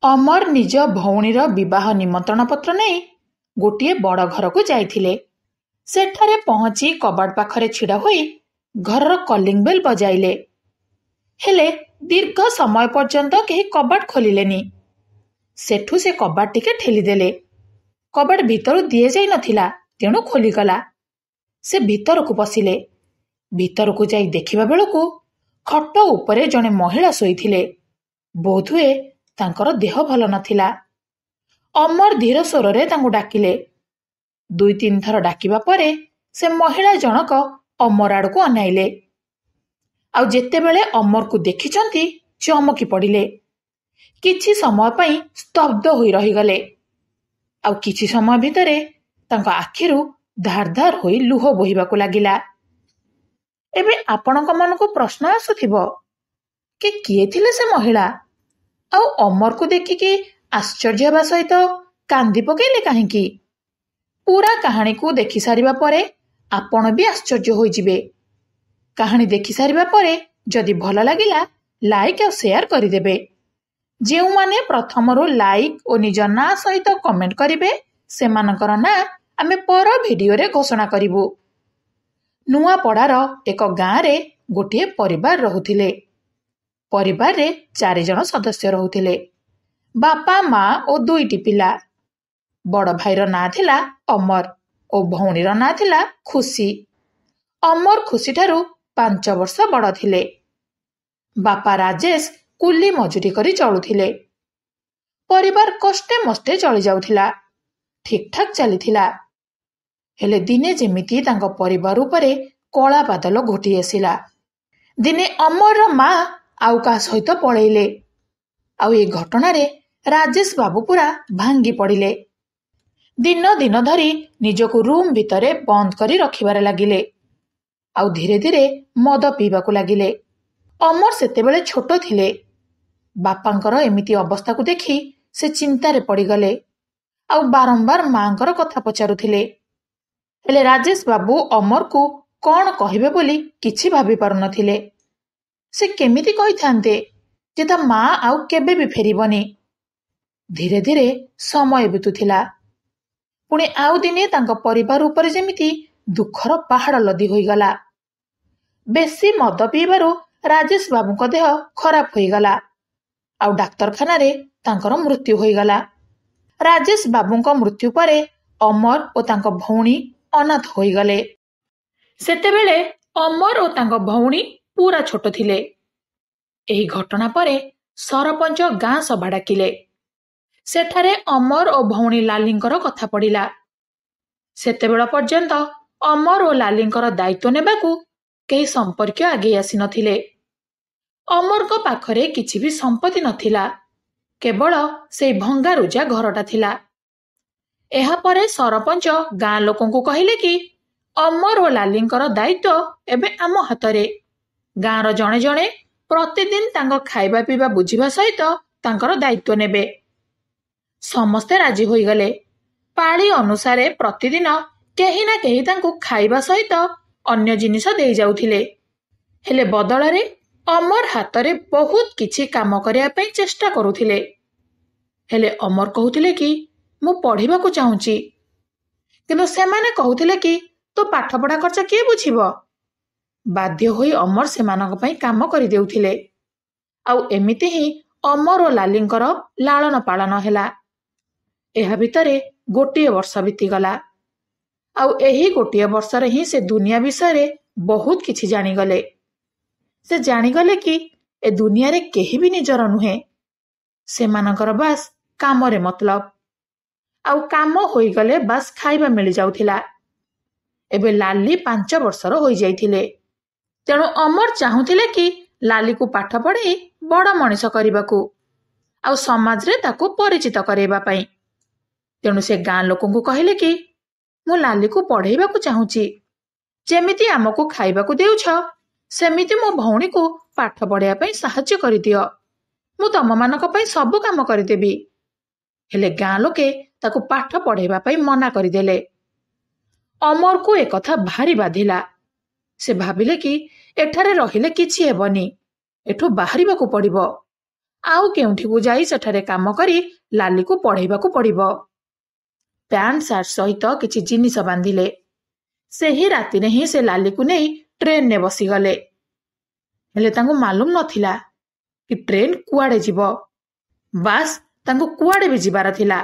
ଅମର ନିଜ ଭଉଣୀର ବିବାହ ନିମନ୍ତ୍ରଣ ପତ୍ର ନେଇ ଗୋଟିଏ ବଡ଼ ଘରକୁ ଯାଇଥିଲେ। ସେଠାରେ ପହଞ୍ଚି କବାଟ ପାଖରେ ଛିଡ଼ା ହୋଇ ଘରର କଲିଂ ବେଲ୍ ବଜାଇଲେ। ହେଲେ ଦୀର୍ଘ ସମୟ ପର୍ଯ୍ୟନ୍ତ କେହି କବାଟ ଖୋଲିଲେନି। ସେଠୁ ସେ କବାଟ ଟିକେ ଠେଲିଦେଲେ। କବାଟ ଭିତରୁ ଦିଆଯାଇ ନଥିଲା, ତେଣୁ ଖୋଲିଗଲା। ସେ ଭିତରକୁ ପଶିଲେ। ଭିତରକୁ ଯାଇ ଦେଖିବା ବେଳକୁ ଖଟ ଉପରେ ଜଣେ ମହିଳା ଶୋଇଥିଲେ। ବୋଧହୁଏ ତାଙ୍କର ଦେହ ଭଲ ନଥିଲା। ଅମର ଧୀର ସ୍ୱରରେ ତାଙ୍କୁ ଡାକିଲେ। 2-3 ଥର ଡାକିବା ପରେ ସେ ମହିଳା ଜଣକ ଅମର ଆଡ଼କୁ ଅନାଇଲେ। ଆଉ ଯେତେବେଳେ ଅମରକୁ ଦେଖିଛନ୍ତି ଚମକି ପଡ଼ିଲେ। କିଛି ସମୟ ପାଇଁ ସ୍ତବ୍ଧ ହୋଇ ରହିଗଲେ। ଆଉ କିଛି ସମୟ ଭିତରେ ତାଙ୍କ ଆଖିରୁ ଧାର ଧାର ହୋଇ ଲୁହ ବୋହିବାକୁ ଲାଗିଲା। ଏବେ ଆପଣଙ୍କ ମନକୁ ପ୍ରଶ୍ନ ଆସୁଥିବ କି କିଏ ଥିଲେ ସେ ମହିଳା, ଆଉ ଅମରକୁ ଦେଖିକି ଆଶ୍ଚର୍ଯ୍ୟ ହେବା ସହିତ କାନ୍ଦି ପକେଇଲେ କାହିଁକି? ପୁରା କାହାଣୀକୁ ଦେଖି ସାରିବା ପରେ ଆପଣ ବି ଆଶ୍ଚର୍ଯ୍ୟ ହୋଇଯିବେ। କାହାଣୀ ଦେଖି ସାରିବା ପରେ ଯଦି ଭଲ ଲାଗିଲା ଲାଇକ୍ ଆଉ ସେୟାର କରିଦେବେ। ଯେଉଁମାନେ ପ୍ରଥମରୁ ଲାଇକ୍ ଓ ନିଜ ନାଁ ସହିତ କମେଣ୍ଟ କରିବେ ସେମାନଙ୍କର ନାଁ ଆମେ ପର ଭିଡିଓରେ ଘୋଷଣା କରିବୁ। ନୂଆପଡ଼ାର ଏକ ଗାଁରେ ଗୋଟିଏ ପରିବାର ରହୁଥିଲେ। ପରିବାରରେ 4 ଜଣ ସଦସ୍ୟ ରହୁଥିଲେ। ବାପା, ମା ଓ 2ଟି ପିଲା। ବଡ଼ ଭାଇର ନାଁ ଥିଲା ଅମର ଓ ଭଉଣୀର ନାଁ ଥିଲା ଖୁସି। ଅମର ଖୁସିଠାରୁ 5 ବର୍ଷ ବଡ଼ ଥିଲେ। ବାପା ରାଜେଶ କୁଲି ମଜୁରୀ କରି ଚଳୁଥିଲେ। ପରିବାର କଷ୍ଟେ ମଷ୍ଟେ ଚଳିଯାଉଥିଲା। ଠିକଠାକ ଚାଲିଥିଲା। ହେଲେ ଦିନେ ଯେମିତି ତାଙ୍କ ପରିବାର ଉପରେ କଳା ବାଦଲ ଘୋଟି ଆସିଲା। ଦିନେ ଅମରର ମା ଆଉ କାହା ସହିତ ପଳେଇଲେ। ଆଉ ଏ ଘଟଣାରେ ରାଜେଶ ବାବୁ ପୁରା ଭାଙ୍ଗି ପଡ଼ିଲେ। ଦିନ ଦିନ ଧରି ନିଜକୁ ରୁମ୍ ଭିତରେ ବନ୍ଦ କରି ରଖିବାରେ ଲାଗିଲେ। ଆଉ ଧୀରେ ଧୀରେ ମଦ ପିଇବାକୁ ଲାଗିଲେ। ଅମର ସେତେବେଳେ ଛୋଟ ଥିଲେ। ବାପାଙ୍କର ଏମିତି ଅବସ୍ଥାକୁ ଦେଖି ସେ ଚିନ୍ତାରେ ପଡ଼ିଗଲେ। ଆଉ ବାରମ୍ବାର ମାଙ୍କର କଥା ପଚାରୁଥିଲେ। ହେଲେ ରାଜେଶ ବାବୁ ଅମରକୁ କ'ଣ କହିବେ ବୋଲି କିଛି ଭାବି ପାରୁନଥିଲେ। ସେ କେମିତି କହିଥାନ୍ତେ ଯେ ତା ମା ଆଉ କେବେ ବି ଫେରିବନି। ଧୀରେ ଧୀରେ ସମୟ ବିତୁଥିଲା। ପୁଣି ଆଉ ଦିନେ ତାଙ୍କ ପରିବାର ଉପରେ ଯେମିତି ଦୁଃଖର ପାହାଡ଼ ଲଦି ହୋଇଗଲା। ବେଶୀ ମଦ ପିଇବାରୁ ରାଜେଶ ବାବୁଙ୍କ ଦେହ ଖରାପ ହୋଇଗଲା। ଆଉ ଡାକ୍ତରଖାନାରେ ତାଙ୍କର ମୃତ୍ୟୁ ହୋଇଗଲା। ରାଜେଶ ବାବୁଙ୍କ ମୃତ୍ୟୁ ପରେ ଅମର ଓ ତାଙ୍କ ଭଉଣୀ ଅନାଥ ହୋଇଗଲେ। ସେତେବେଳେ ଅମର ଓ ତାଙ୍କ ଭଉଣୀ ପୁରା ଛୋଟ ଥିଲେ। ଏହି ଘଟଣା ପରେ ସରପଞ୍ଚ ଗାଁ ସଭା ଡାକିଲେ। ସେଠାରେ ଅମର ଓ ଭଉଣୀ ଲାଲିଙ୍କର କଥା ପଡ଼ିଲା। ସେତେବେଳ ପର୍ଯ୍ୟନ୍ତ ଅମର ଓ ଲାଲିଙ୍କର ଦାୟିତ୍ୱ ନେବାକୁ କେହି ସମ୍ପର୍କୀୟ ଆଗେଇ ଆସିନଥିଲେ। ଅମରଙ୍କ ପାଖରେ କିଛି ବି ସମ୍ପତ୍ତି ନଥିଲା। କେବଳ ସେଇ ଭଙ୍ଗାରୁଜା ଘରଟା ଥିଲା। ଏହାପରେ ସରପଞ୍ଚ ଗାଁ ଲୋକଙ୍କୁ କହିଲେ କି ଅମର ଓ ଲାଲିଙ୍କର ଦାୟିତ୍ୱ ଏବେ ଆମ ହାତରେ। ଗାଁର ଜଣେ ଜଣେ ପ୍ରତିଦିନ ତାଙ୍କ ଖାଇବା ପିଇବା ବୁଝିବା ସହିତ ତାଙ୍କର ଦାୟିତ୍ୱ ନେବେ। ସମସ୍ତେ ରାଜି ହୋଇଗଲେ। ପାଳି ଅନୁସାରେ ପ୍ରତିଦିନ କେହି ନା କେହି ତାଙ୍କୁ ଖାଇବା ସହିତ ଅନ୍ୟ ଜିନିଷ ଦେଇ ଯାଉଥିଲେ। ହେଲେ ବଦଳରେ ଅମର ହାତରେ ବହୁତ କିଛି କାମ କରିବା ପାଇଁ ଚେଷ୍ଟା କରୁଥିଲେ। ହେଲେ ଅମର କହୁଥିଲେ କି ମୁଁ ପଢ଼ିବାକୁ ଚାହୁଁଛି, କିନ୍ତୁ ସେମାନେ କହୁଥିଲେ କି ତୋ ପାଠପଢ଼ା ଖର୍ଚ୍ଚ କିଏ ବୁଝିବ? ବାଧ୍ୟ ହୋଇ ଅମର ସେମାନଙ୍କ ପାଇଁ କାମ କରିଦେଉଥିଲେ। ଆଉ ଏମିତି ହିଁ ଅମର ଓ ଲାଲିଙ୍କର ଲାଳନ ପାଳନ ହେଲା। ଏହା ଭିତରେ 1 ବର୍ଷ ବିତିଗଲା। ଆଉ ଏହି 1 ବର୍ଷରେ ହିଁ ସେ ଦୁନିଆ ବିଷୟରେ ବହୁତ କିଛି ଜାଣିଗଲେ। ସେ ଜାଣିଗଲେ କି ଏ ଦୁନିଆରେ କେହି ବି ନିଜର ନୁହେଁ। ସେମାନଙ୍କର ବାସ୍ କାମରେ ମତଲବ। ଆଉ କାମ ହୋଇଗଲେ ବାସ୍ ଖାଇବା ମିଳିଯାଉଥିଲା। ଏବେ ଲାଲି 5 ବର୍ଷର ହୋଇଯାଇଥିଲେ। ତେଣୁ ଅମର ଚାହୁଁଥିଲେ କି ଲାଲିକୁ ପାଠ ପଢ଼ାଇ ବଡ଼ ମଣିଷ କରିବାକୁ, ଆଉ ସମାଜରେ ତାକୁ ପରିଚିତ କରାଇବା ପାଇଁ। ତେଣୁ ସେ ଗାଁ ଲୋକଙ୍କୁ କହିଲେ କି ମୁଁ ଲାଲିକୁ ପଢ଼େଇବାକୁ ଚାହୁଁଛି। ଯେମିତି ଆମକୁ ଖାଇବାକୁ ଦେଉଛ ସେମିତି ମୋ ଭଉଣୀକୁ ପାଠ ପଢ଼ାଇବା ପାଇଁ ସାହାଯ୍ୟ କରିଦିଅ। ମୁଁ ତମମାନଙ୍କ ପାଇଁ ସବୁ କାମ କରିଦେବି। ହେଲେ ଗାଁ ଲୋକେ ତାକୁ ପାଠ ପଢ଼ାଇବା ପାଇଁ ମନା କରିଦେଲେ। ଅମରକୁ ଏକଥା ଭାରି ବାଧିଲା। ସେ ଭାବିଲେ କି ଏଠାରେ ରହିଲେ କିଛି ହେବନି, ଏଠୁ ବାହାରିବାକୁ ପଡ଼ିବ। ଆଉ କେଉଁଠିକୁ ଯାଇ ସେଠାରେ କାମ କରି ଲାଲିକୁ ପଢ଼େଇବାକୁ ପଡ଼ିବ। ପ୍ୟାଣ୍ଟ ସାର୍ଟ ସହିତ କିଛି ଜିନିଷ ବାନ୍ଧିଲେ। ସେହି ରାତିରେ ହିଁ ସେ ଲାଲିକୁ ନେଇ ଟ୍ରେନରେ ବସିଗଲେ। ହେଲେ ତାଙ୍କୁ ମାଲୁମ ନଥିଲା କି ଟ୍ରେନ କୁଆଡ଼େ ଯିବ। ବାସ୍ ତାଙ୍କୁ କୁଆଡ଼େ ବି ଯିବାର ଥିଲା।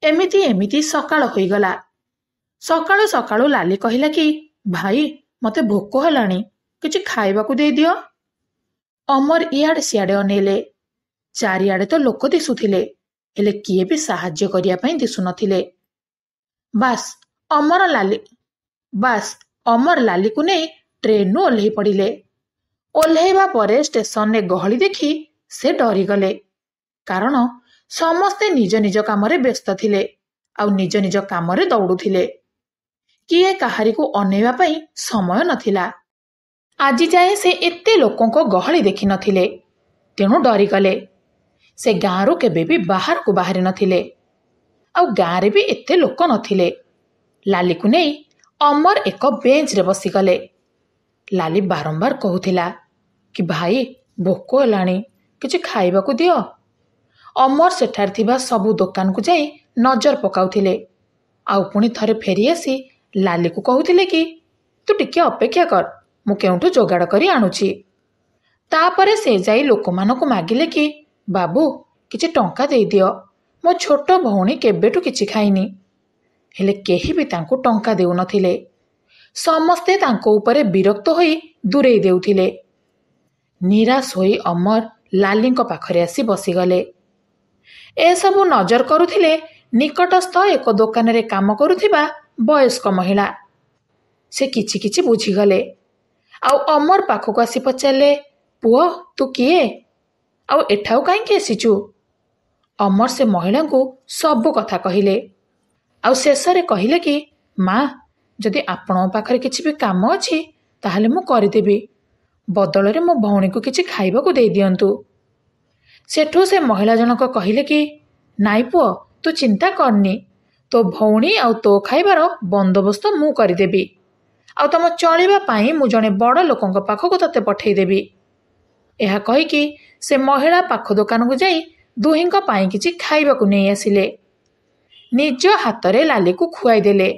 ଏମିତି ଏମିତି ସକାଳ ହୋଇଗଲା। ସକାଳୁ ସକାଳୁ ଲାଲି କହିଲା କି, ଭାଇ ମତେ ଭୋକ ହେଲାଣି, କିଛି ଖାଇବାକୁ ଦେଇଦିଅ। ଅମର ଇଆଡ଼େ ସିଆଡ଼େ ଅନେଇଲେ। ଚାରିଆଡ଼େ ତ ଲୋକ ଦିଶୁଥିଲେ, ହେଲେ କିଏ ବି ସାହାଯ୍ୟ କରିବା ପାଇଁ ଦିଶୁନଥିଲେ। ବାସ୍ ଅମର ଲାଲିକୁ ନେଇ ଟ୍ରେନରୁ ଓହ୍ଲେଇ ପଡ଼ିଲେ। ଓହ୍ଲେଇବା ପରେ ଷ୍ଟେସନରେ ଗହଳି ଦେଖି ସେ ଡରିଗଲେ। କାରଣ ସମସ୍ତେ ନିଜ ନିଜ କାମରେ ବ୍ୟସ୍ତ ଥିଲେ, ଆଉ ନିଜ ନିଜ କାମରେ ଦୌଡ଼ୁଥିଲେ। କିଏ କାହାରିକୁ ଅନେଇବା ପାଇଁ ସମୟ ନଥିଲା। ଆଜି ଯାଏ ସେ ଏତେ ଲୋକଙ୍କ ଗହଳି ଦେଖିନଥିଲେ, ତେଣୁ ଡରିଗଲେ। ସେ ଗାଁରୁ କେବେ ବି ବାହାରକୁ ବାହାରି ନଥିଲେ, ଆଉ ଗାଁରେ ବି ଏତେ ଲୋକ ନଥିଲେ। ଲାଲିକୁ ନେଇ ଅମର ଏକ ବେଞ୍ଚରେ ବସିଗଲେ। ଲାଲି ବାରମ୍ବାର କହୁଥିଲା କି, ଭାଇ ଭୋକ ହେଲାଣି, କିଛି ଖାଇବାକୁ ଦିଅ। ଅମର ସେଠାରେ ଥିବା ସବୁ ଦୋକାନକୁ ଯାଇ ନଜର ପକାଉଥିଲେ, ଆଉ ପୁଣି ଥରେ ଫେରିଆସି ଲାଲିକୁ କହୁଥିଲେ କି, ତୁ ଟିକେ ଅପେକ୍ଷା କର, ମୁଁ କେଉଁଠୁ ଯୋଗାଡ଼ କରି ଆଣୁଛି। ତାପରେ ସେ ଯାଇ ଲୋକମାନଙ୍କୁ ମାଗିଲେ କି, ବାବୁ କିଛି ଟଙ୍କା ଦେଇଦିଅ, ମୋ ଛୋଟ ଭଉଣୀ କେବେଠୁ କିଛି ଖାଇନି। ହେଲେ କେହି ବି ତାଙ୍କୁ ଟଙ୍କା ଦେଉନଥିଲେ। ସମସ୍ତେ ତାଙ୍କ ଉପରେ ବିରକ୍ତ ହୋଇ ଦୂରେଇ ଦେଉଥିଲେ। ନିରାଶ ହୋଇ ଅମର ଲାଲିଙ୍କ ପାଖରେ ଆସି ବସିଗଲେ। ଏସବୁ ନଜର କରୁଥିଲେ ନିକଟସ୍ଥ ଏକ ଦୋକାନରେ କାମ କରୁଥିବା ବୟସ୍କ ମହିଳା। ସେ କିଛି କିଛି ବୁଝିଗଲେ, ଆଉ ଅମର ପାଖକୁ ଆସି ପଚାରିଲେ, ପୁଅ ତୁ କିଏ, ଆଉ ଏଠାକୁ କାହିଁକି ଆସିଛୁ? ଅମର ସେ ମହିଳାଙ୍କୁ ସବୁ କଥା କହିଲେ, ଆଉ ଶେଷରେ କହିଲେ କି, ମା ଯଦି ଆପଣଙ୍କ ପାଖରେ କିଛି ବି କାମ ଅଛି ତାହେଲେ ମୁଁ କରିଦେବି, ବଦଳରେ ମୋ ଭଉଣୀକୁ କିଛି ଖାଇବାକୁ ଦେଇଦିଅନ୍ତୁ। ସେଠୁ ସେ ମହିଳା ଜଣକ କହିଲେ କି, ନାଇଁ ପୁଅ ତୁ ଚିନ୍ତା କରନି, ତୋ ଭଉଣୀ ଆଉ ତୋ ଖାଇବାର ବନ୍ଦୋବସ୍ତ ମୁଁ କରିଦେବି, ଆଉ ତମ ଚଳିବା ପାଇଁ ମୁଁ ଜଣେ ବଡ଼ ଲୋକଙ୍କ ପାଖକୁ ତତେ ପଠେଇଦେବି। ଏହା କହିକି ସେ ମହିଳା ପାଖ ଦୋକାନକୁ ଯାଇ ଦୁହିଁଙ୍କ ପାଇଁ କିଛି ଖାଇବାକୁ ନେଇ ଆସିଲେ। ନିଜ ହାତରେ ଲାଲିକୁ ଖୁଆଇଦେଲେ।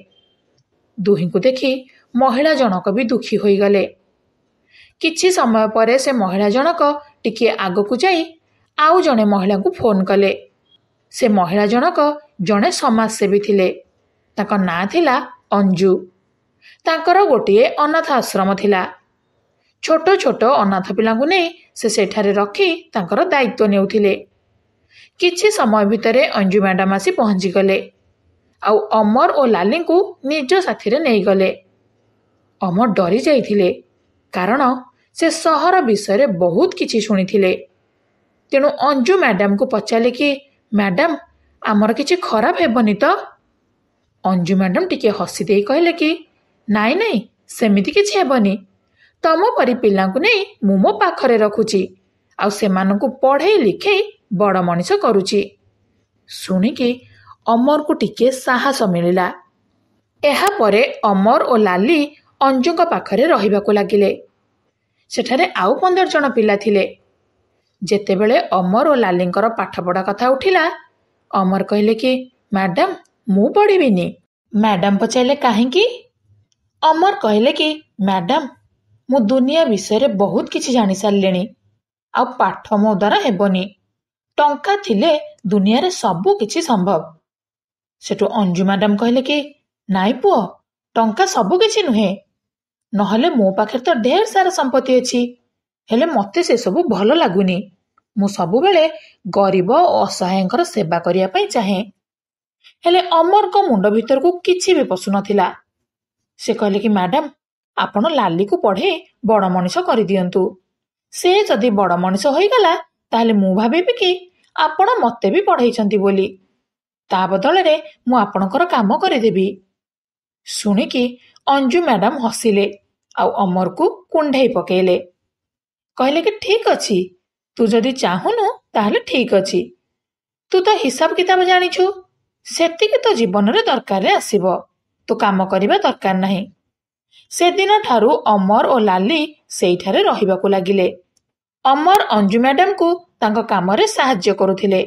ଦୁହିଁଙ୍କୁ ଦେଖି ମହିଳା ଜଣକ ବି ଦୁଃଖୀ ହୋଇଗଲେ। କିଛି ସମୟ ପରେ ସେ ମହିଳା ଜଣକ ଟିକିଏ ଆଗକୁ ଯାଇ ଆଉ ଜଣେ ମହିଳାଙ୍କୁ ଫୋନ କଲେ। ସେ ମହିଳା ଜଣକ ଜଣେ ସମାଜସେବୀ ଥିଲେ। ତାଙ୍କ ନାଁ ଥିଲା ଅଞ୍ଜୁ। ତାଙ୍କର ଗୋଟିଏ ଅନାଥ ଆଶ୍ରମ ଥିଲା। ଛୋଟ ଛୋଟ ଅନାଥ ପିଲାଙ୍କୁ ନେଇ ସେ ସେଠାରେ ରଖି ତାଙ୍କର ଦାୟିତ୍ୱ ନେଉଥିଲେ। କିଛି ସମୟ ଭିତରେ ଅଞ୍ଜୁ ମ୍ୟାଡାମ ଆସି ପହଞ୍ଚିଗଲେ, ଆଉ ଅମର ଓ ଲାଲିଙ୍କୁ ନିଜ ସାଥିରେ ନେଇଗଲେ। ଅମର ଡରି ଯାଇଥିଲେ, କାରଣ ସେ ସହର ବିଷୟରେ ବହୁତ କିଛି ଶୁଣିଥିଲେ। ତେଣୁ ଅଞ୍ଜୁ ମ୍ୟାଡାମକୁ ପଚାରିଲେ କି, ମ୍ୟାଡାମ ଆମର କିଛି ଖରାପ ହେବନି ତ? ଅଞ୍ଜୁ ମ୍ୟାଡାମ ଟିକେ ହସି ଦେଇ କହିଲେ କି, ନାଇଁ ନାଇଁ ସେମିତି କିଛି ହେବନି, ତମ ପରି ପିଲାଙ୍କୁ ନେଇ ମୁଁ ମୋ ପାଖରେ ରଖୁଛି, ଆଉ ସେମାନଙ୍କୁ ପଢ଼େଇ ଲିଖେଇ ବଡ଼ ମଣିଷ କରୁଛି। ଶୁଣିକି ଅମରକୁ ଟିକେ ସାହସ ମିଳିଲା। ଏହାପରେ ଅମର ଓ ଲାଲି ଅଞ୍ଜୁଙ୍କ ପାଖରେ ରହିବାକୁ ଲାଗିଲେ। ସେଠାରେ ଆଉ 15 ଜଣ ପିଲା ଥିଲେ। ଯେତେବେଳେ ଅମର ଓ ଲାଲିଙ୍କର ପାଠପଢ଼ା କଥା ଉଠିଲା, ଅମର କହିଲେ କି, ମ୍ୟାଡାମ ମୁଁ ପଢ଼ିବିନି। ମ୍ୟାଡାମ ପଚାରିଲେ କାହିଁକି? ଅମର କହିଲେ କି, ମ୍ୟାଡାମ ମୁଁ ଦୁନିଆ ବିଷୟରେ ବହୁତ କିଛି ଜାଣି ସାରିଲିଣି, ଆଉ ପାଠ ମୋ ଦ୍ୱାରା ହେବନି। ଟଙ୍କା ଥିଲେ ଦୁନିଆରେ ସବୁ କିଛି ସମ୍ଭବ। ସେଠୁ ଅଞ୍ଜୁ ମ୍ୟାଡାମ କହିଲେ କି, ନାଇଁ ପୁଅ, ଟଙ୍କା ସବୁ କିଛି ନୁହେଁ, ନହେଲେ ମୋ ପାଖରେ ତ ଢେର ସାରା ସମ୍ପତ୍ତି ଅଛି, ହେଲେ ମତେ ସେସବୁ ଭଲ ଲାଗୁନି। ମୁଁ ସବୁବେଳେ ଗରିବ ଓ ଅସହାୟଙ୍କର ସେବା କରିବା ପାଇଁ ଚାହେଁ। ହେଲେ ଅମରଙ୍କ ମୁଣ୍ଡ ଭିତରକୁ କିଛି ବି ପଶୁନଥିଲା। ସେ କହିଲେ କି, ମ୍ୟାଡାମ ଆପଣ ଲାଲିକୁ ପଢ଼େଇ ବଡ଼ ମଣିଷ କରିଦିଅନ୍ତୁ। ସେ ଯଦି ବଡ଼ ମଣିଷ ହୋଇଗଲା ତାହେଲେ ମୁଁ ଭାବିବି କି ଆପଣ ମତେ ବି ପଢ଼େଇଛନ୍ତି ବୋଲି। ତା ବଦଳରେ ମୁଁ ଆପଣଙ୍କର କାମ କରିଦେବି। ଶୁଣିକି ଅଞ୍ଜୁ ମ୍ୟାଡାମ ହସିଲେ, ଆଉ ଅମରକୁ କୁଣ୍ଢେଇ ପକେଇଲେ। କହିଲେ କି, ଠିକ ଅଛି, ତୁ ଯଦି ଚାହୁଁନୁ ତାହେଲେ ଠିକ ଅଛି, ତୁ ତ ହିସାବ କିତାବ ଜାଣିଛୁ, ସେତିକି ତ ଜୀବନରେ ଦରକାରରେ ଆସିବ, ତୁ କାମ କରିବା ଦରକାର ନାହିଁ। ସେଦିନ ଠାରୁ ଅମର ଓ ଲାଲି ସେଇଠାରେ ରହିବାକୁ ଲାଗିଲେ। ଅମର ଅଞ୍ଜୁ ମ୍ୟାଡାମକୁ ତାଙ୍କ କାମରେ ସାହାଯ୍ୟ କରୁଥିଲେ।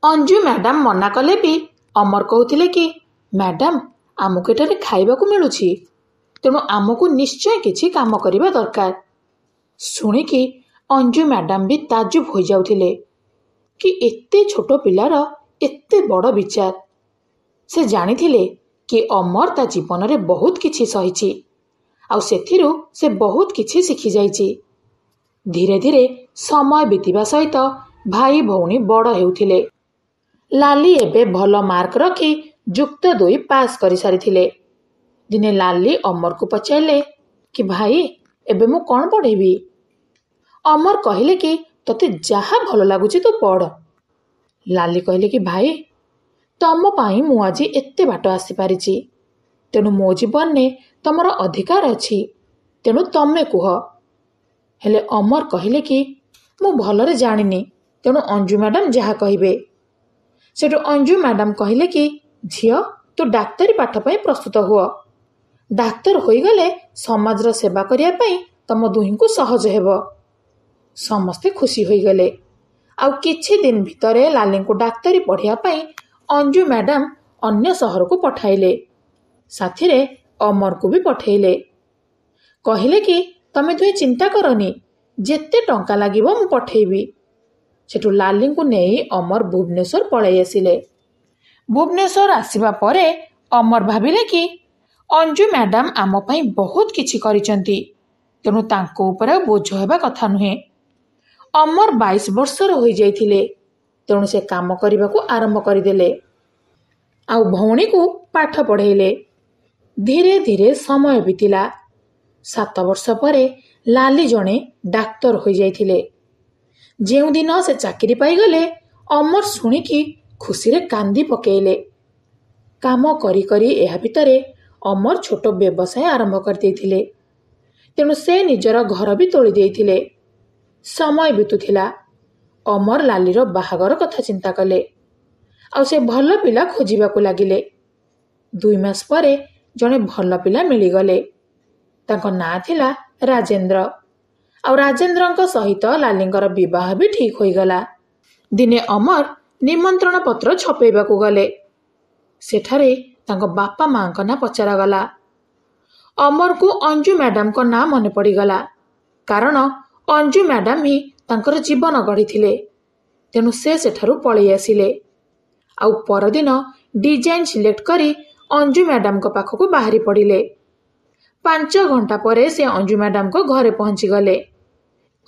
ଅଞ୍ଜୁ ମ୍ୟାଡାମ ମନା କଲେ ବି ଅମର କହୁଥିଲେ କି ମ୍ୟାଡାମ ଆମକୁ ଏଠାରେ ଖାଇବାକୁ ମିଳୁଛି, ତେଣୁ ଆମକୁ ନିଶ୍ଚୟ କିଛି କାମ କରିବା ଦରକାର। ଶୁଣିକି ଅଞ୍ଜୁ ମ୍ୟାଡାମ ବି ତାଜୁବ ହୋଇଯାଉଥିଲେ କି ଏତେ ଛୋଟ ପିଲାର ଏତେ ବଡ଼ ବିଚାର। ସେ ଜାଣିଥିଲେ କି ଅମର ତା ଜୀବନରେ ବହୁତ କିଛି ସହିଛି, ଆଉ ସେଥିରୁ ସେ ବହୁତ କିଛି ଶିଖିଯାଇଛି। ଧୀରେ ଧୀରେ ସମୟ ବିତିବା ସହିତ ଭାଇ ଭଉଣୀ ବଡ଼ ହେଉଥିଲେ। ଲାଲି ଏବେ ଭଲ ମାର୍କ ରଖି ଯୁକ୍ତ 2 ପାସ୍ କରିସାରିଥିଲେ। ଦିନେ ଲାଲି ଅମରକୁ ପଚାରିଲେ କି ଭାଇ ଏବେ ମୁଁ କ'ଣ ପଢ଼େଇବି? ଅମର କହିଲେ କି ତତେ ଯାହା ଭଲ ଲାଗୁଛି ତୁ ପଢ଼। ଲାଲି କହିଲେ କି ଭାଇ ତମ ପାଇଁ ମୁଁ ଆଜି ଏତେ ବାଟ ଆସିପାରିଛି, ତେଣୁ ମୋ ଜୀବନରେ ତମର ଅଧିକାର ଅଛି, ତେଣୁ ତମେ କୁହ। ହେଲେ ଅମର କହିଲେ କି ମୁଁ ଭଲରେ ଜାଣିନି, ତେଣୁ ଅଞ୍ଜୁ ମ୍ୟାଡାମ ଯାହା କହିବେ। ସେଠୁ ଅଞ୍ଜୁ ମ୍ୟାଡାମ କହିଲେ କି ଝିଅ ତୁ ଡାକ୍ତରୀ ପାଠ ପାଇଁ ପ୍ରସ୍ତୁତ ହୁଅ। ଡାକ୍ତର ହୋଇଗଲେ ସମାଜର ସେବା କରିବା ପାଇଁ ତମ ଦୁହିଁଙ୍କୁ ସହଜ ହେବ। ସମସ୍ତେ ଖୁସି ହୋଇଗଲେ। ଆଉ କିଛି ଦିନ ଭିତରେ ଲାଲିଙ୍କୁ ଡାକ୍ତରୀ ପଢ଼ିବା ପାଇଁ ଅଞ୍ଜୁ ମ୍ୟାଡାମ ଅନ୍ୟ ସହରକୁ ପଠାଇଲେ। ସାଥିରେ ଅମରକୁ ବି ପଠାଇଲେ। କହିଲେ କି ତମେ ଦୁହେଁ ଚିନ୍ତା କରନି, ଯେତେ ଟଙ୍କା ଲାଗିବ ମୁଁ ପଠେଇବି। ସେଠୁ ଲାଲିଙ୍କୁ ନେଇ ଅମର ଭୁବନେଶ୍ୱର ପଳାଇ ଆସିଲେ। ଭୁବନେଶ୍ୱର ଆସିବା ପରେ ଅମର ଭାବିଲେ କି ଅଞ୍ଜୁ ମ୍ୟାଡାମ ଆମ ପାଇଁ ବହୁତ କିଛି କରିଛନ୍ତି, ତେଣୁ ତାଙ୍କ ଉପରେ ବୋଝ ହେବା କଥା ନୁହେଁ। ଅମର 22 ବର୍ଷର ହୋଇଯାଇଥିଲେ, ତେଣୁ ସେ କାମ କରିବାକୁ ଆରମ୍ଭ କରିଦେଲେ ଆଉ ଭଉଣୀକୁ ପାଠ ପଢ଼େଇଲେ। ଧୀରେ ଧୀରେ ସମୟ ବିତିଲା। 7 ବର୍ଷ ପରେ ଲାଲି ଜଣେ ଡାକ୍ତର ହୋଇଯାଇଥିଲେ। ଯେଉଁଦିନ ସେ ଚାକିରି ପାଇଗଲେ ଅମର ଶୁଣିକି ଖୁସିରେ କାନ୍ଦି ପକେଇଲେ। କାମ କରି କରି ଏହା ଭିତରେ ଅମର ଛୋଟ ବ୍ୟବସାୟ ଆରମ୍ଭ କରିଦେଇଥିଲେ, ତେଣୁ ସେ ନିଜର ଘର ବି ତୋଳି ଦେଇଥିଲେ। ସମୟ ବିତୁଥିଲା। ଅମର ଲାଲିର ବାହାଘର କଥା ଚିନ୍ତା କଲେ, ଆଉ ସେ ଭଲ ପିଲା ଖୋଜିବାକୁ ଲାଗିଲେ। 2 ମାସ ପରେ ଜଣେ ଭଲ ପିଲା ମିଳିଗଲେ। ତାଙ୍କ ନାଁ ଥିଲା ରାଜେନ୍ଦ୍ର। ଆଉ ରାଜେନ୍ଦ୍ରଙ୍କ ସହିତ ଲାଲିଙ୍କର ବିବାହ ବି ଠିକ ହୋଇଗଲା। ଦିନେ ଅମର ନିମନ୍ତ୍ରଣ ପତ୍ର ଛପେଇବାକୁ ଗଲେ। ସେଠାରେ ତାଙ୍କ ବାପା ମାଙ୍କ ନାଁ ପଚରାଗଲା। ଅମରକୁ ଅଞ୍ଜୁ ମ୍ୟାଡାମଙ୍କ ନାଁ ମନେ ପଡ଼ିଗଲା, କାରଣ ଅଞ୍ଜୁ ମ୍ୟାଡାମ ହିଁ ତାଙ୍କର ଜୀବନ ଗଢ଼ିଥିଲେ। ତେଣୁ ସେ ସେଠାରୁ ପଳେଇ ଆସିଲେ। ଆଉ ପରଦିନ ଡିଜାଇନ ସିଲେକ୍ଟ କରି ଅଞ୍ଜୁ ମ୍ୟାଡାମଙ୍କ ପାଖକୁ ବାହାରି ପଡ଼ିଲେ। 5 ଘଣ୍ଟା ପରେ ସେ ଅଞ୍ଜୁ ମ୍ୟାଡାମଙ୍କ ଘରେ ପହଞ୍ଚିଗଲେ।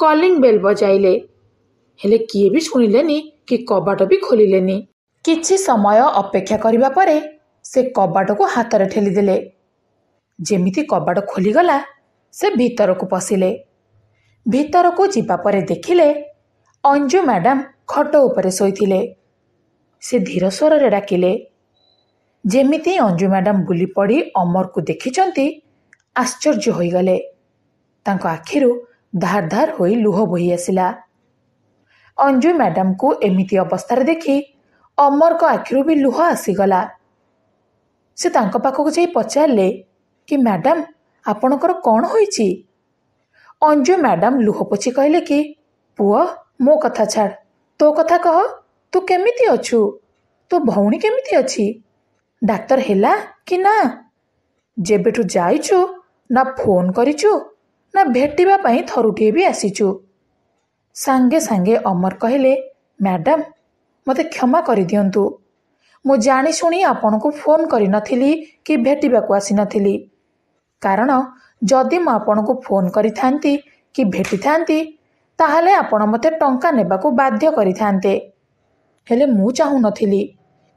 କଲିଂ ବେଲ୍ ବଜାଇଲେ, ହେଲେ କିଏ ବି ଶୁଣିଲେନି କି କବାଟ ବି ଖୋଲିଲେନି। କିଛି ସମୟ ଅପେକ୍ଷା କରିବା ପରେ ସେ କବାଟକୁ ହାତରେ ଠେଲିଦେଲେ। ଯେମିତି କବାଟ ଖୋଲିଗଲା ସେ ଭିତରକୁ ପଶିଲେ। ଭିତରକୁ ଯିବା ପରେ ଦେଖିଲେ ଅଞ୍ଜୁ ମ୍ୟାଡାମ ଖଟ ଉପରେ ଶୋଇଥିଲେ। ସେ ଧୀର ସ୍ୱରରେ ଡାକିଲେ। ଯେମିତି ଅଞ୍ଜୁ ମ୍ୟାଡାମ ବୁଲି ପଡ଼ି ଅମରକୁ ଦେଖିଛନ୍ତି ଆଶ୍ଚର୍ଯ୍ୟ ହୋଇଗଲେ। ତାଙ୍କ ଆଖିରୁ ଧାର ଧାର ହୋଇ ଲୁହ ବୋହି ଆସିଲା। ଅଞ୍ଜୁ ମ୍ୟାଡାମକୁ ଏମିତି ଅବସ୍ଥାରେ ଦେଖି ଅମରଙ୍କ ଆଖିରୁ ବି ଲୁହ ଆସିଗଲା। ସେ ତାଙ୍କ ପାଖକୁ ଯାଇ ପଚାରିଲେ କି ମ୍ୟାଡାମ ଆପଣଙ୍କର କ'ଣ ହୋଇଛି? ଅଞ୍ଜୁ ମ୍ୟାଡାମ ଲୁହ ପୋଛି କହିଲେ କି ପୁଅ ମୋ କଥା ଛାଡ଼, ତୋ କଥା କହ। ତୁ କେମିତି ଅଛୁ? ତୋ ଭଉଣୀ କେମିତି ଅଛି? ଡାକ୍ତର ହେଲା କି ନା? ଯେବେଠୁ ଯାଇଛୁ ନା ଫୋନ କରିଛୁ ନା ଭେଟିବା ପାଇଁ ଥରୁଟିଏ ବି ଆସିଛୁ? ସାଙ୍ଗେ ସାଙ୍ଗେ ଅମର କହିଲେ ମ୍ୟାଡାମ ମୋତେ କ୍ଷମା କରିଦିଅନ୍ତୁ। ମୁଁ ଜାଣିଶୁଣି ଆପଣଙ୍କୁ ଫୋନ କରିନଥିଲି କି ଭେଟିବାକୁ ଆସିନଥିଲି, କାରଣ ଯଦି ମୁଁ ଆପଣଙ୍କୁ ଫୋନ କରିଥାନ୍ତି କି ଭେଟିଥାନ୍ତି ତାହେଲେ ଆପଣ ମୋତେ ଟଙ୍କା ନେବାକୁ ବାଧ୍ୟ କରିଥାନ୍ତେ। ହେଲେ ମୁଁ ଚାହୁଁନଥିଲି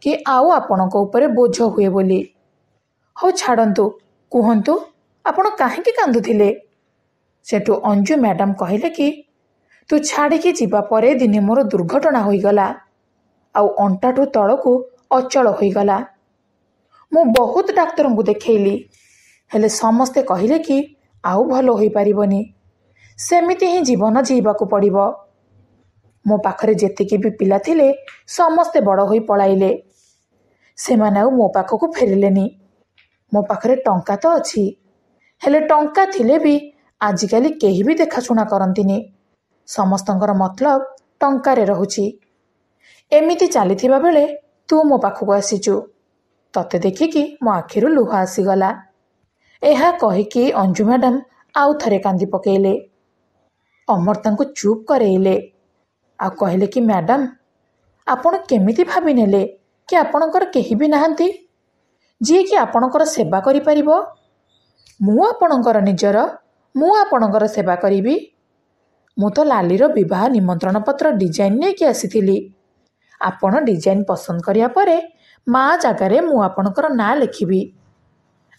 କି ଆଉ ଆପଣଙ୍କ ଉପରେ ବୋଝ ହୁଏ ବୋଲି। ହଉ ଛାଡ଼ନ୍ତୁ, କୁହନ୍ତୁ ଆପଣ କାହିଁକି କାନ୍ଦୁଥିଲେ? ସେଠୁ ଅଞ୍ଜୁ ମ୍ୟାଡାମ କହିଲେ କି ତୁ ଛାଡ଼ିକି ଯିବା ପରେ ଦିନେ ମୋର ଦୁର୍ଘଟଣା ହୋଇଗଲା, ଆଉ ଅଣ୍ଟାଠୁ ତଳକୁ ଅଚଳ ହୋଇଗଲା। ମୁଁ ବହୁତ ଡାକ୍ତରଙ୍କୁ ଦେଖେଇଲି, ହେଲେ ସମସ୍ତେ କହିଲେ କି ଆଉ ଭଲ ହୋଇପାରିବନି, ସେମିତି ହିଁ ଜୀବନ ଜିଇବାକୁ ପଡ଼ିବ। ମୋ ପାଖରେ ଯେତିକି ବି ପିଲା ଥିଲେ ସମସ୍ତେ ବଡ଼ ହୋଇ ପଳାଇଲେ। ସେମାନେ ଆଉ ମୋ ପାଖକୁ ଫେରିଲେନି। ମୋ ପାଖରେ ଟଙ୍କା ତ ଅଛି, ହେଲେ ଟଙ୍କା ଥିଲେ ବି ଆଜିକାଲି କେହି ବି ଦେଖାଶୁଣା କରନ୍ତିନି। ସମସ୍ତଙ୍କର ମତଲବ ଟଙ୍କାରେ ରହୁଛି। ଏମିତି ଚାଲିଥିବା ବେଳେ ତୁ ମୋ ପାଖକୁ ଆସିଛୁ। ତତେ ଦେଖିକି ମୋ ଆଖିରୁ ଲୁହ ଆସିଗଲା। ଏହା କହିକି ଅଞ୍ଜୁ ମ୍ୟାଡ଼ାମ ଆଉ ଥରେ କାନ୍ଦି ପକେଇଲେ। ଅମର ତାଙ୍କୁ ଚୁପ୍ କରେଇଲେ ଆଉ କହିଲେ କି ମ୍ୟାଡ଼ାମ, ଆପଣ କେମିତି ଭାବିନେଲେ କି ଆପଣଙ୍କର କେହି ବି ନାହାନ୍ତି ଯିଏକି ଆପଣଙ୍କର ସେବା କରିପାରିବ? ମୁଁ ଆପଣଙ୍କର ନିଜର, ମୁଁ ଆପଣଙ୍କର ସେବା କରିବି। ମୁଁ ତ ଲାଲିର ବିବାହ ନିମନ୍ତ୍ରଣ ପତ୍ର ଡିଜାଇନ ନେଇକି ଆସିଥିଲି। ଆପଣ ଡିଜାଇନ ପସନ୍ଦ କରିବା ପରେ ମା ଜାଗାରେ ମୁଁ ଆପଣଙ୍କର ନାଁ ଲେଖିବି।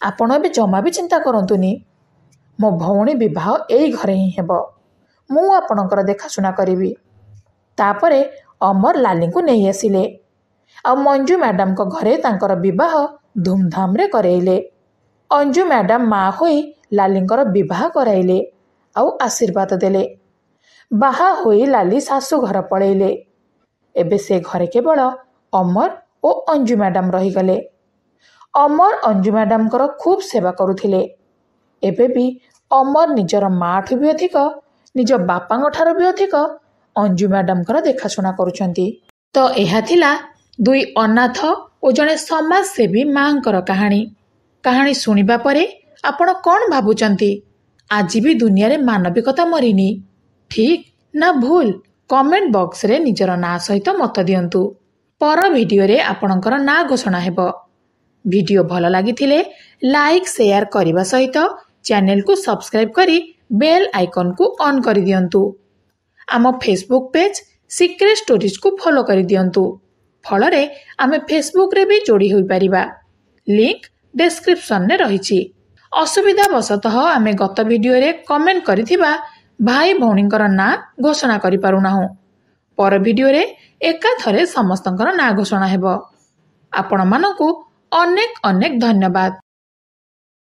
ଆପଣ ଏବେ ଜମା ବି ଚିନ୍ତା କରନ୍ତୁନି। ମୋ ଭଉଣୀ ବିବାହ ଏଇ ଘରେ ହିଁ ହେବ। ମୁଁ ଆପଣଙ୍କର ଦେଖାଶୁଣା କରିବି। ତାପରେ ଅମର ଲାଲିଙ୍କୁ ନେଇ ଆସିଲେ ଆଉ ମଞ୍ଜୁ ମ୍ୟାଡ଼ାମଙ୍କ ଘରେ ତାଙ୍କର ବିବାହ ଧୁମଧାମରେ କରେଇଲେ। ଅଞ୍ଜୁ ମ୍ୟାଡ଼ାମ ମା ହୋଇ ଲାଲିଙ୍କର ବିବାହ କରାଇଲେ ଆଉ ଆଶୀର୍ବାଦ ଦେଲେ। ବାହା ହୋଇ ଲାଲି ଶାଶୁ ଘର ପଳେଇଲେ। ଏବେ ସେ ଘରେ କେବଳ ଅମର ଓ ଅଞ୍ଜୁ ମ୍ୟାଡ଼ାମ ରହିଗଲେ। ଅମର ଅଞ୍ଜୁ ମ୍ୟାଡ଼ାମଙ୍କର ଖୁବ୍ ସେବା କରୁଥିଲେ। ଏବେ ବି ଅମର ନିଜର ମାଠୁ ବି ଅଧିକ, ନିଜ ବାପାଙ୍କ ଠାରୁ ବି ଅଧିକ ଅଞ୍ଜୁ ମ୍ୟାଡ଼ାମଙ୍କର ଦେଖାଶୁଣା କରୁଛନ୍ତି। ତ ଏହା ଥିଲା ଦୁଇ ଅନାଥ ଓ ଜଣେ ସମାଜସେବୀ ମାଙ୍କର କାହାଣୀ। କାହାଣୀ ଶୁଣିବା ପରେ ଆପଣ କ'ଣ ଭାବୁଛନ୍ତି? ଆଜି ବି ଦୁନିଆରେ ମାନବିକତା ମରିନି? ଠିକ୍ ନା ଭୁଲ? କମେଣ୍ଟ ବକ୍ସରେ ନିଜର ନାଁ ସହିତ ମତ ଦିଅନ୍ତୁ। ପର ଭିଡ଼ିଓରେ ଆପଣଙ୍କର ନାଁ ଘୋଷଣା ହେବ। ଭିଡ଼ିଓ ଭଲ ଲାଗିଥିଲେ ଲାଇକ୍ ସେୟାର କରିବା ସହିତ ଚ୍ୟାନେଲକୁ ସବସ୍କ୍ରାଇବ୍ କରି ବେଲ୍ ଆଇକନ୍କୁ ଅନ୍ କରିଦିଅନ୍ତୁ। ଆମ ଫେସବୁକ୍ ପେଜ୍ ସିକ୍ରେଟ୍ ଷ୍ଟୋରିଜକୁ ଫଲୋ କରିଦିଅନ୍ତୁ। ଫଳରେ ଆମେ ଫେସବୁକ୍ରେ ବି ଯୋଡ଼ି ହୋଇପାରିବା। ଲିଙ୍କ ଡେସ୍କ୍ରିପ୍ସନରେ ରହିଛି। ଅସୁବିଧା ବଶତଃ ଆମେ ଗତ ଭିଡ଼ିଓରେ କମେଣ୍ଟ କରିଥିବା ଭାଇ ଭଉଣୀଙ୍କର ନାଁ ଘୋଷଣା କରିପାରୁନାହୁଁ। ପର ଭିଡ଼ିଓରେ ଏକାଥରେ ସମସ୍ତଙ୍କର ନାଁ ଘୋଷଣା ହେବ। ଆପଣମାନଙ୍କୁ ଅନେକ ଅନେକ ଧନ୍ୟବାଦ।